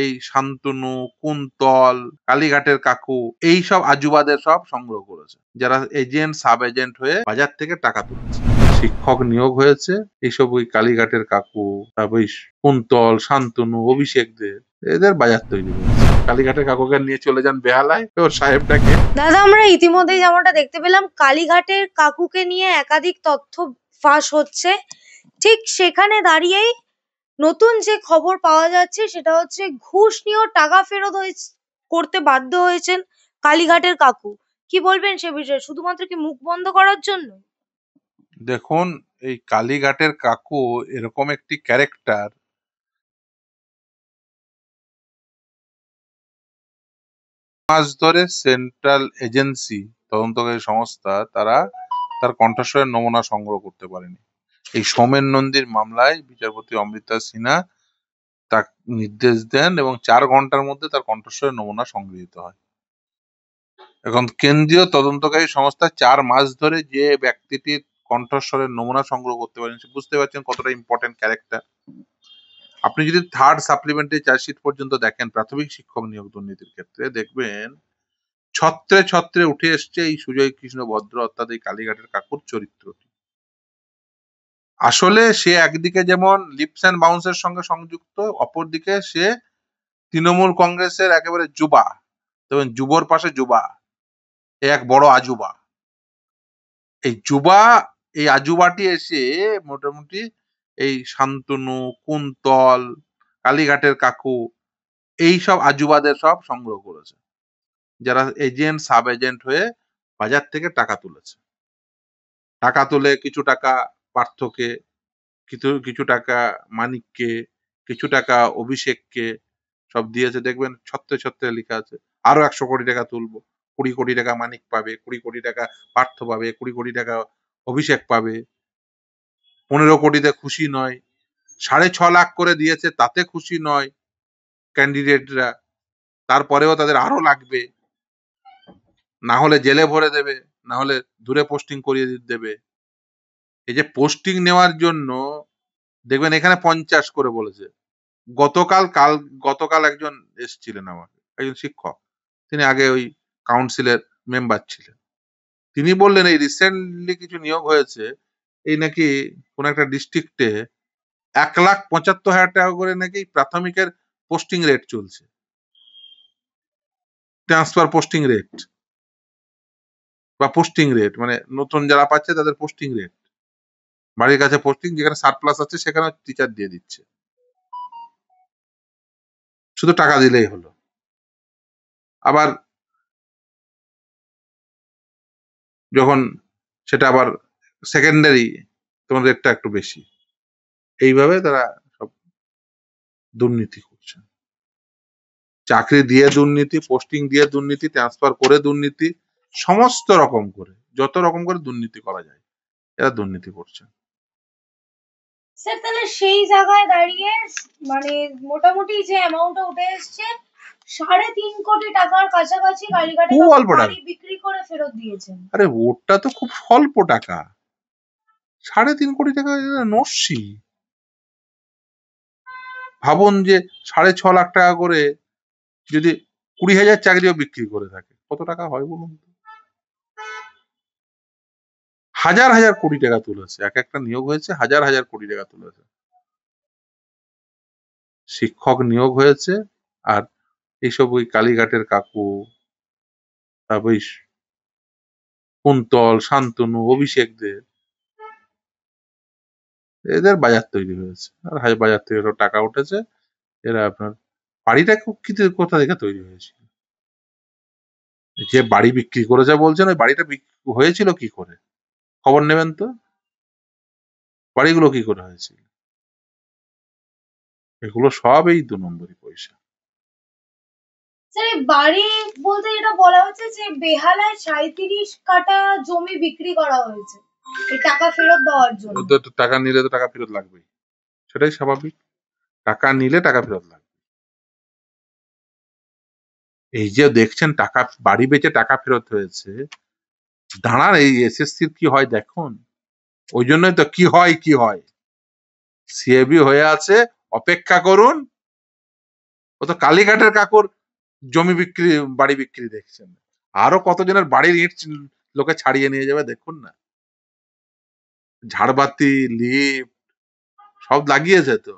এই শান্তনু, কুন্তল, কালীঘাটের কাকু এইসব আজুবাদের সব সংগ্রহ করেছে, যারা এজেন্ট সাব এজেন্ট হয়ে বাজার থেকে টাকা তুলেছে। শিক্ষক নিয়োগ হয়েছে এইসব ওই কালীঘাটের কাকু, তারপর ওই কুন্তল, শান্তনু, অভিষেকদের, এদের বাজার তৈরি হয়েছে। কালীঘাটের কাকুকে নিয়ে চলে যান বেহালায়, ওর সাহেবটাকে। দাদা, আমরা ইতিমধ্যেই যেমনটা দেখতে পেলাম, কালীঘাটের কাকুকে নিয়ে একাধিক তথ্য ফাঁস হচ্ছে। ঠিক সেখানে দাঁড়িয়েই নতুন যে খবর পাওয়া যাচ্ছে সেটা হচ্ছে ঘুষ নিয়েও টাকা ফেরত করতে বাধ্য হয়েছেন কালীঘাটের কাকু। কি বলবেন সে বিষয়ে? শুধুমাত্র কি মুখ বন্ধ করার জন্য? দেখুন, এই কালীঘাটের কাকু এরকম একটি ক্যারেক্টার, মাস ধরে সেন্ট্রাল এজেন্সি, তদন্তকারী সংস্থা, তারা তার কণ্ঠস্বরের নমুনা সংগ্রহ করতে পারেনি। এই সোমেন নন্দীর মামলায় বিচারপতি অমৃতা সিনহা তা নির্দেশ দেন এবং 4 ঘন্টার মধ্যে তার কণ্ঠস্বরের নমুনা সংগৃহীত হয়। এখন কেন্দ্রীয় তদন্তকারী সংস্থা 4 মাস ধরে যে ব্যক্তিটির কণ্ঠস্বরের নমুনা সংগ্রহ করতে পারেন, বুঝতে পারছেন কতটা ইম্পর্টেন্ট ক্যারেক্টার। আপনি যদি 3rd সাপ্লিমেন্টারি চার্জশিট পর্যন্ত দেখেন, প্রাথমিক শিক্ষক নিয়োগ দুর্নীতির ক্ষেত্রে দেখবেন ছত্রে ছত্রে উঠে এসছে এই সুজয় কৃষ্ণ ভদ্র অর্থাৎ এই কালীঘাটের কাকুর চরিত্রটি। আসলে সে একদিকে যেমন লিপস অ্যান্ড বাউন্সের সঙ্গে সংযুক্ত, অপরদিকে সে তৃণমূল কংগ্রেসের একেবারে যুবা, তবে যুবর পাশে যুবা, এক বড় আজুবা। এই যুবা, এই আজুবাটি এসে মোটামুটি এই শান্তনু, কুন্তল, কালীঘাটের কাকু এইসব আজুবাদের সব সংগ্রহ করেছে, যারা এজেন্ট সাব এজেন্ট হয়ে বাজার থেকে টাকা তুলেছে। টাকা তুলে কিছু টাকা পার্থকে, কিছু কিছু টাকা মানিককে, কিছু টাকা অভিষেককে সব দিয়েছে। দেখবেন ছত্রে ছত্রে লেখা আছে আরো 100 কোটি টাকা তুলবো, 20 কোটি টাকা মানিক পাবে, 20 কোটি টাকা পার্থ পাবে, 20 কোটি টাকা অভিষেক পাবে। 15 কোটিতে খুশি নয়, 6.5 লাখ করে দিয়েছে তাতে খুশি নয় ক্যান্ডিডেটরা, তারপরেও তাদের আরো লাগবে, না হলে জেলে ভরে দেবে, না হলে দূরে পোস্টিং করিয়ে দেবে। এই যে পোস্টিং নেওয়ার জন্য দেখবেন এখানে 50 করে বলেছে। গতকাল একজন এসেছিলেন, আমাকে একজন শিক্ষক, তিনি আগে ওই কাউন্সিলের মেম্বার ছিলেন। তিনি বললেন এই রিসেন্টলি কিছু নিয়োগ হয়েছে, এই নাকি কোন একটা ডিস্ট্রিক্টে 1,75,000 টাকা করে নাকি প্রাথমিকের পোস্টিং রেট চলছে, ট্রান্সফার পোস্টিং রেট বা পোস্টিং রেট, মানে নতুন যারা পাচ্ছে তাদের পোস্টিং রেট, বাড়ির কাছে পোস্টিং, যেখানে সারপ্লাস আছে সেখানে টিচার দিয়ে দিচ্ছে, শুধু টাকা দিলেই হলো। আবার যখন সেটা আবার সেকেন্ডারি, তোমার রেটটা একটু বেশি। এইভাবে তারা সব দুর্নীতি করছে, চাকরি দিয়ে দুর্নীতি, পোস্টিং দিয়ে দুর্নীতি, ট্রান্সফার করে দুর্নীতি, সমস্ত রকম করে, যত রকম করে দুর্নীতি করা যায় এরা দুর্নীতি করছে। স্যার, তাহলে সেই জায়গায় দাঁড়িয়ে মানে মোটামুটি যে অ্যামাউন্টটা উঠে এসছে 3.5 কোটি টাকার কাছাকাছি কালীঘাটে খুব অল্প টাকা, বাড়ি বিক্রি করে ফেরত দিয়েছেন। আরে ওটা তো খুব স্বল্প টাকা, 3.5 কোটি টাকা নস্যি। ভাবুন যে 6.5 লাখ টাকা করে যদি 20,000 চাকরিও বিক্রি করে থাকে, কত টাকা হয় বলুন তো? হাজার হাজার কোটি টাকা তুলেছে, এক একটা নিয়োগ হয়েছে হাজার হাজার কোটি টাকা তুলেছে। শিক্ষক নিয়োগ হয়েছে, আর এইসব ওই কালীঘাটের কাকু, তারপর ওই কুন্তল, শান্তনু, অভিষেকদের, এদের বাজার তৈরি হয়েছে, আর বাজার থেকে সব টাকা উঠেছে। এরা আপনার বাড়িটা কোথা থেকে তৈরি হয়েছিল, যে বাড়ি বিক্রি করেছে বলছেন, ওই বাড়িটা হয়েছিল কি করে, খবর নেবেন তো, বাড়িগুলো কি করে হয়েছিল। এগুলো সব এই 2 নম্বরই পয়সা। স্যার, এই বাড়ি বলতে যেটা বলা হচ্ছে যে বেহালায় 37 কাঠা জমি বিক্রি করা হয়েছে এই টাকা ফেরত দেওয়ার জন্য। ওদের তো টাকা নিলে তো টাকা ফেরত লাগবেই, সেটাই স্বাভাবিক, টাকা নিলে টাকা ফেরত লাগবে। এই যে দেখছেন টাকা, বাড়ি বেচে টাকা ফেরত হয়েছে, দাঁড়ান এই এসএসসির কি হয় দেখুন। ওই জন্যই তো কি হয় সিএবি হয়ে আছে, অপেক্ষা করুন, ও তো কালীঘাটের কাকুর জমি বিক্রি, বাড়ি বিক্রি দেখছেন। আরো কতজনের বাড়ির ইট লোকে ছাড়িয়ে নিয়ে যাবে দেখুন না। ঝাড়বাতি, লিফট সব লাগিয়েছে তো।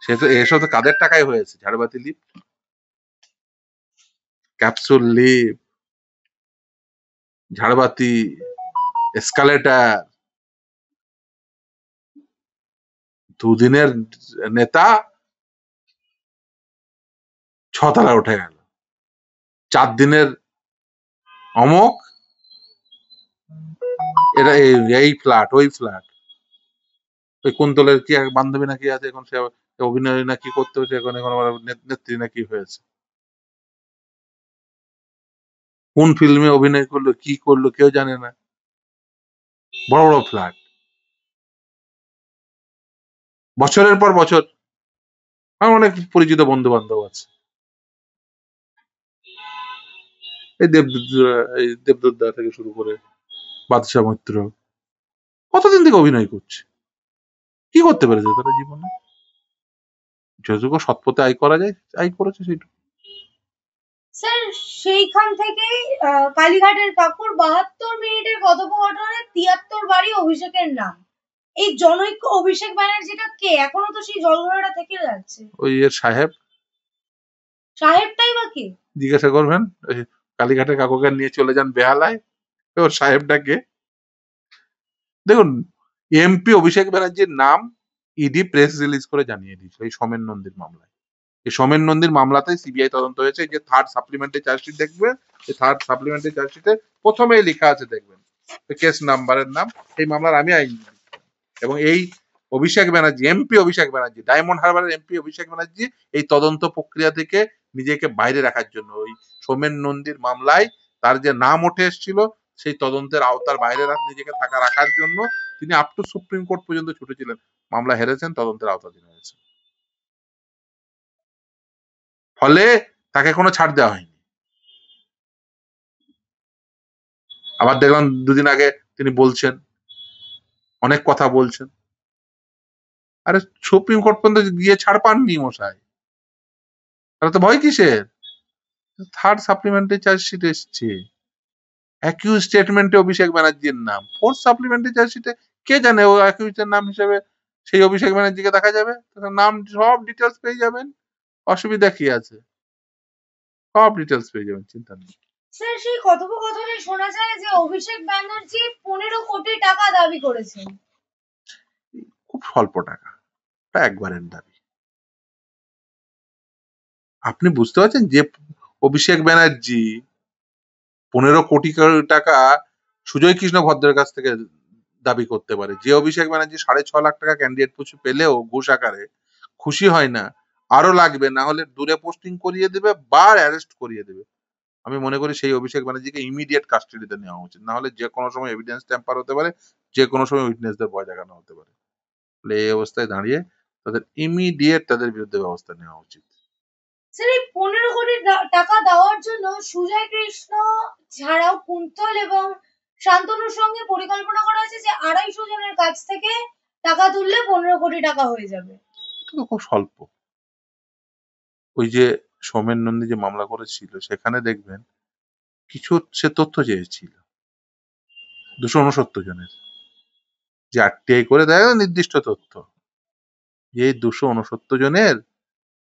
সে তো এসব তো কাদের টাকায় হয়েছে? ঝাড়বাতি, লিফট, ক্যাপসুল লিফট, ঝাড়বাতি, এসকালেটার। দুদিনের নেতা 6 তলায় উঠে গেল। 4 দিনের অমক, এটা এই ফ্ল্যাট, ওই ফ্ল্যাট, ওই কুন্তলের কি এক বান্ধবী নাকি আছে, এখন সে অভিনয় নাকি করতে হয়েছে, এখন এখন আবার নেত্রী নাকি হয়েছে। কোন ফিল্মে অভিনয় করলো, কি করলো কেউ জানে না। বড় বড় ফ্ল্যাট, বছরের পর বছর। আমার অনেক পরিচিত বন্ধু বান্ধব আছে, এই দেবদূত দা থেকে শুরু করে বাদশা মৈত্র, কতদিন থেকে অভিনয় করছে। কি করতে পেরেছে তারা জীবনে? যতটুকু সৎ পথে আয় করা যায় আয় করেছে সেইটুকু। স্যার সেইখান থেকেই কালীঘাটের কাকুর 72 মিনিটের কথোপকথনে 73 বারই অভিষেকের নাম। এই জনৈক অভিষেক ব্যানার্জিটা কে? এখনো তো সেই জলঘোলাটা থেকে যাচ্ছে। ওই এর সাহেব। সাহেবটাই বা কে? জিজ্ঞাসা করবেন, ওই কালীঘাটের কাকুকে নিয়ে চলে যান বেহালায়, ওর সাহেবটাকে। দেখুন, এমপি অভিষেক ব্যানার্জির নাম ইডি প্রেস রিলিজ করে জানিয়ে দিয়েছে এই সোমেন নন্দীর মামলায়। এই সোমেন নন্দীর মামলাতে সিবিআই তদন্ত হয়েছে। যে থার্ড সাপ্লিমেন্টারি চার্জশিট দেখবে, এই থার্ড সাপ্লিমেন্টারি চার্জশিটে প্রথমেই লেখা আছে দেখবেন কেস নাম্বারের নাম। এই মামলার আমি আইনজীবী, এবং এই অভিষেক ব্যানার্জি, এমপি অভিষেক ব্যানার্জি, ডায়মন্ড হারবারের এমপি অভিষেক ব্যানার্জি এই তদন্ত প্রক্রিয়া থেকে নিজেকে বাইরে রাখার জন্য ওই সোমেন নন্দীর মামলায় তার যে নাম উঠে এসেছিল সেই তদন্তের আওতার বাইরে নিজেকে রাখার জন্য তিনি আপ টু সুপ্রিম কোর্ট পর্যন্ত ছুটেছিলেন। মামলা হেরেছেন, তদন্তের আওতাধীন হয়েছে, ফলে তাকে কোনো ছাড় দেওয়া হয়নি। আবার দেখলাম দুদিন আগে তিনি বলছেন, অনেক কথা বলছেন। আরে সুপ্রিম কোর্ট পর্যন্ত গিয়ে ছাড় পাননি মশাই, তাহলে তো ভয় কিসের? থার্ড সাপ্লিমেন্টারি চার্জশিট এসছে, অ্যাকিউজ স্টেটমেন্টে অভিষেক ব্যানার্জির নাম। ফোর্থ সাপ্লিমেন্টারি চার্জশিটে কে জানে ও অ্যাকিউজের নাম হিসেবে সেই অভিষেক ব্যানার্জিকে দেখা যাবে, নাম সব ডিটেলস পেয়ে যাবেন। অসুবিধা কি আছে? সব ডিটেলস পেয়ে যাবেন, চিন্তা নেই। স্যার সেই কথোপকথনে শোনা যায় যে অভিষেক ব্যানার্জি 15 কোটি টাকা দাবি করেছেন। খুব স্বল্প টাকা, ওটা একবারের দাবি। আপনি বুঝতে পারছেন যে অভিষেক ব্যানার্জি 15 কোটি টাকা সুজয় কৃষ্ণ ভদ্রের কাছ থেকে দাবি করতে পারে, যে অভিষেক ব্যানার্জি 6.5 লাখ টাকা ক্যান্ডিডেট পুষু পেলেও ঘুষ আকারে খুশি হয় না, আরো লাগবে, না হলে দূরে পোস্টিং করিয়ে দেবে বা অ্যারেস্ট করিয়ে দেবে। আমি মনে করি সেই অভিষেক ব্যানার্জিকে ইমিডিয়েট কাস্টাডিতে নেওয়া উচিত, না হলে যে কোনো সময় এভিডেন্স ট্যাম্পার হতে পারে, যে কোনো সময় উইটনেসদের ভয় দেখানো হতে পারে। এই অবস্থায় দাঁড়িয়ে তাদের ইমিডিয়েট তাদের বিরুদ্ধে ব্যবস্থা নেওয়া উচিত। স্যার এই 15 কোটি টাকা দেওয়ার জন্য সুজয় কৃষ্ণ ছাড়াও কুন্তল এবং শান্তনুর সঙ্গে পরিকল্পনা করা হয়েছে যে 250 জনের কাছ থেকে টাকা তুললে 15 কোটি টাকা হয়ে যাবে। এটা তো খুব স্বল্প। ওই যে সোমেন নন্দী যে মামলা করেছিল সেখানে দেখবেন কিছু সে তথ্য চেয়েছিল 269 জনের, যে আরটিআই করে দেয় নির্দিষ্ট তথ্য, যে 269 জনের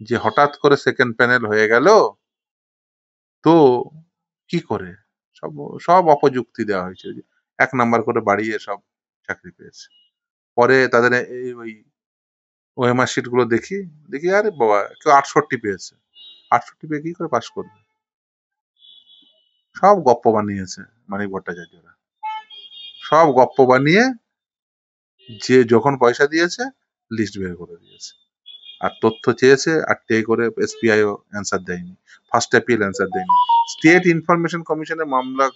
যে হঠাৎ করে সেকেন্ড প্যানেল হয়ে গেল, তো কি করে সব সব অপযুক্তি দেওয়া হয়েছে। ওই যে 1 নাম্বার করে বাড়িয়ে সব চাকরি পেয়েছে। পরে তাদের এই ওই ওএমআর শিট গুলো দেখি, দেখি আরে বাবা কেউ 68 পেয়েছে। 68 পেয়ে কি করে পাস করবে? সব গপ্প বানিয়েছে মানিক ভট্টাচার্যরা, সব গপ্প বানিয়ে যে যখন পয়সা দিয়েছে লিস্ট বের করে দিয়েছে। আর তথ্য চেয়েছে আরটিআই করে, এসপিআইও অ্যান্সার দেয়নি, ফার্স্ট অ্যাপিল অ্যান্সার দেয়নি, স্টেট ইনফরমেশন কমিশনে মামলা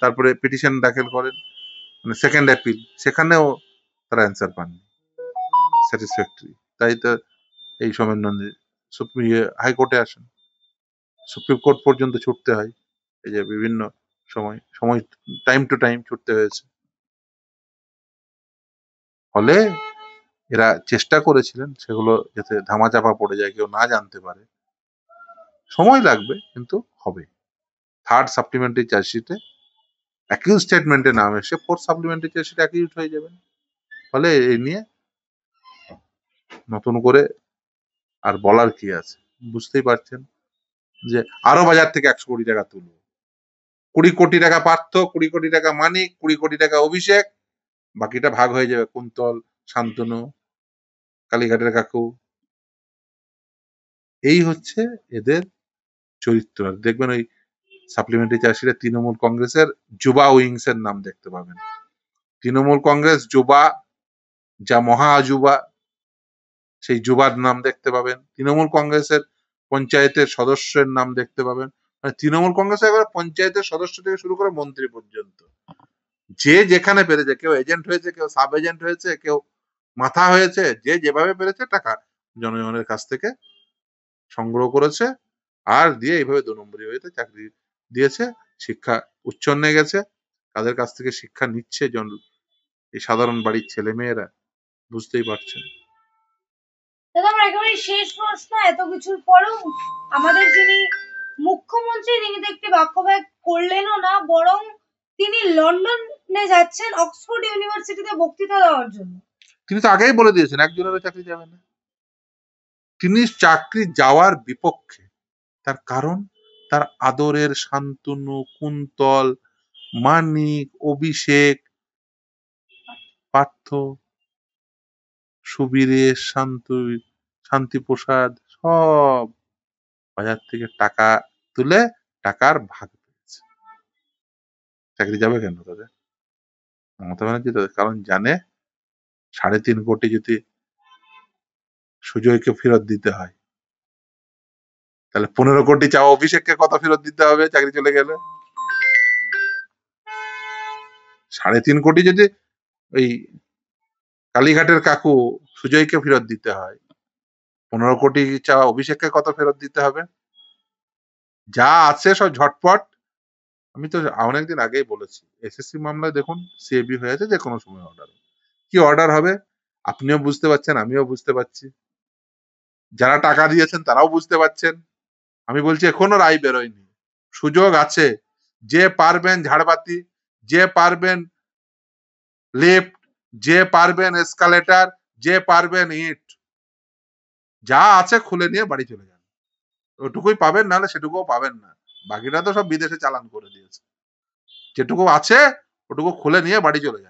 তারপরে পিটিশন দাখিল করেন, মানে সেকেন্ড অ্যাপিল, সেখানেও তারা অ্যান্সার পাননি স্যাটিসফ্যাক্টরি। তাই তো এই সোমেন নন্দী হাইকোর্টে আসেন, সুপ্রিম কোর্ট পর্যন্ত ছুটতে হয়, এই যে বিভিন্ন সময় সময় টাইম টু টাইম ছুটতে হয়েছে। ফলে এরা চেষ্টা করেছিলেন সেগুলো যাতে ধামাচাপা পড়ে যায়, কেউ না জানতে পারে। সময় লাগবে, কিন্তু হবে। থার্ড সাপ্লিমেন্টারি চার্জশিটে অ্যাকিউজ স্টেটমেন্টে নাম এসে ফোর্থ সাপ্লিমেন্টারি চার্জশিট অ্যাকিউজ হয়ে যাবেন। ফলে এই নিয়ে নতুন করে আর বলার কি আছে? বুঝতেই পারছেন যে আরো বাজার থেকে 100 কোটি টাকা তুলবো। 20 কোটি টাকা পার্থ, 20 কোটি টাকা মানিক, 20 কোটি টাকা অভিষেক, বাকিটা ভাগ হয়ে যাবে কুন্তল, শান্তনু, কালীঘাটের কাকু। এই হচ্ছে এদের চরিত্র। আর দেখবেন ওই সাপ্লিমেন্টারি চার্জশিটে তৃণমূল কংগ্রেসের যুবা উইংস এর নাম দেখতে পাবেন। তৃণমূল কংগ্রেস যুবা, যা মহা আজুবা, সেই যুবার নাম দেখতে পাবেন। তৃণমূল কংগ্রেসের পঞ্চায়েতের সদস্যের নাম দেখতে পাবেন। মানে তৃণমূল কংগ্রেসের একবার পঞ্চায়েতের সদস্য থেকে শুরু করে মন্ত্রী পর্যন্ত, যে যেখানে পেরেছে, কেউ এজেন্ট হয়েছে, কেউ সাব এজেন্ট হয়েছে, কেউ মাথা হয়েছে, যে যেভাবে পেরেছে টাকা জনগণের কাছ থেকে সংগ্রহ করেছে, আর দিয়ে এইভাবে 2 নম্বরী হয়েছে চাকরি দিয়েছে। শিক্ষা উচ্ছন্নে গেছে, তাদের কাছ থেকে শিক্ষা নিচ্ছে এই সাধারণ বাড়ির ছেলে মেয়েরা। বুঝতেই পারছেন। দাদা আমার একেবারে শেষ প্রশ্ন, এত কিছুর পরেও আমাদের যিনি মুখ্যমন্ত্রী, তিনি তো একটি বাক্য ব্যয় করলেনও না, বরং তিনি লন্ডনে যাচ্ছেন অক্সফোর্ড ইউনিভার্সিটিতে বক্তৃতা দেওয়ার জন্য। তিনি তো আগেই বলে দিয়েছেন একজনেরও চাকরি যাবে না। তিনি চাকরি যাওয়ার বিপক্ষে। তার কারণ, তার আদরের শান্তনু, কুন্তল, মানিক, অভিষেক, পার্থ, সুবীরেশ, শান্তিপ্রসাদ সব বাজার থেকে টাকা তুলে টাকার ভাগ পেয়েছে। চাকরি যাবে কেন তাদের? মমতা ব্যানার্জি তাদের কারণ জানে 3.5 কোটি যদি সুজয়কে ফেরত দিতে হয়, তাহলে 15 কোটি চাওয়া অভিষেককে কত ফেরত দিতে হবে চাকরি চলে গেলে? 3.5 কোটি যদি ওই কালীঘাটের কাকু সুজয়কে ফেরত দিতে হয়, 15 কোটি চাওয়া অভিষেককে কত ফেরত দিতে হবে? যা আছে সব ঝটপট। আমি তো অনেকদিন আগেই বলেছি, এসএসসি মামলায় দেখুন সিএবি হয়ে আছে, যে কোনো সময় অর্ডার। কি অর্ডার হবে আপনিও বুঝতে পারছেন, আমিও বুঝতে পারছি, যারা টাকা দিয়েছেন তারাও বুঝতে পারছেন। আমি বলছি এখনো রায় বেরোয়নি, সুযোগ আছে। যে পারবেন ঝাড়বাতি, যে পারবেন লিফট, যে পারবেন এসকালেটর, যে পারবেন ইট, যা আছে খুলে নিয়ে বাড়ি চলে যান। ওটুকুই পাবেন, নাহলে সেটুকুও পাবেন না। বাকিটা তো সব বিদেশে চালান করে দিয়েছে। যেটুকু আছে ওটুকু খুলে নিয়ে বাড়ি চলে যান।